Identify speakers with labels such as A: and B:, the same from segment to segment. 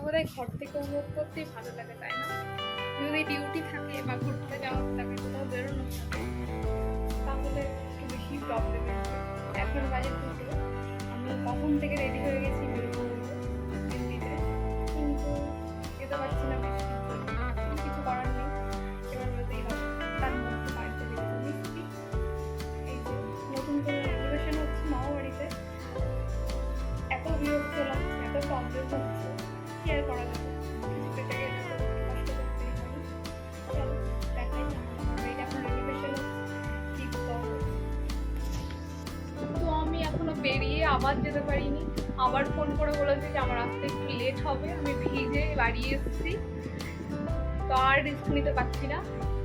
A: বোধহয় ঘর থেকে উপভোগ করতেই ভালো লাগে, তাই না? যদি ডিউটি থাকে বা ঘুরতে যাওয়ার থাকে, কোথাও বেরোনো থাকে, তাহলে একটু বেশি প্রবলেম। এখন বাজে 2টো, আমি কখন থেকে রেডি হয়ে গেছি বেরোবো দিল্লিতে, কিন্তু যেতে পারছি না বৃষ্টির জন্য। কিছু করার নেই, এবার বলতেই হবে। তার মধ্যে বাড়িতে বেরোবো মিষ্টি। এই যে নতুন করে রেনোভেশন হচ্ছে মামাবাড়িতে, এত বিরক্ত লাগছে, এত প্রবলেম হচ্ছে, কি আর করা যাবে? কিছু পেতে গেলে তো একটু কষ্ট করতেই হয়। চলো দেখাই মামাবাড়িটা এখন রেনোভেশন হচ্ছে, ঠিক করবো। তো আমি এখনো বেরিয়ে আবার যেতে পারিনি, আবার ফোন করে বলেছে যে আমার আসতে একটু লেট হবে। আমি ভিজে বাড়ি এসেছি, তো আর রিস্ক নিতে পারছি না,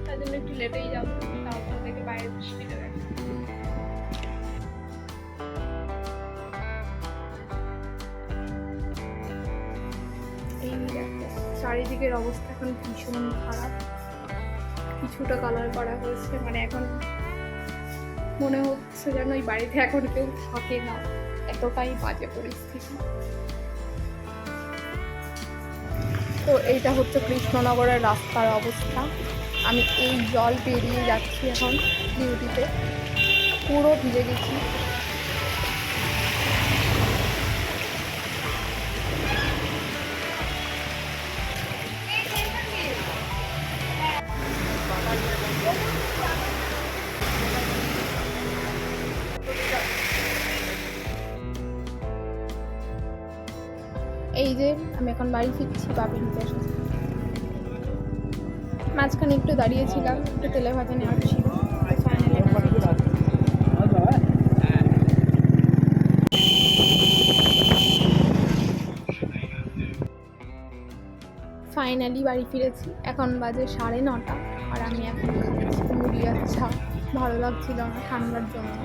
A: তার জন্য একটু লেটেই যাবো। তারপর থেকে বাইরে বৃষ্টিটা দেখে চারিদিকের অবস্থা এখন ভীষণ খারাপ। কিছুটা কালার করা হয়েছে, মানে এখন মনে হচ্ছে যেন ওই বাড়িতে এখন কেউ থাকে না, এতটাই বাজে পরিস্থিতি। তো এইটা হচ্ছে কৃষ্ণনগরের রাস্তার অবস্থা। আমি এই জল পেরিয়ে যাচ্ছি এখন ডিউটিতে, পুরো ভিজে গেছি। এই যে আমি এখন বাড়ি ফিরছি বাপিনিতে। মাঝখানে একটু দাঁড়িয়েছিলাম, একটু তেলে ভাজা নেওয়ার ছিল। ফাইনালি বাড়ি ফিরেছি। এখন বাজে 9:30, আর আমি এখন খাচ্ছি মুড়ি আর চা। ভালো লাগছিল না ঠান্ডার জন্য।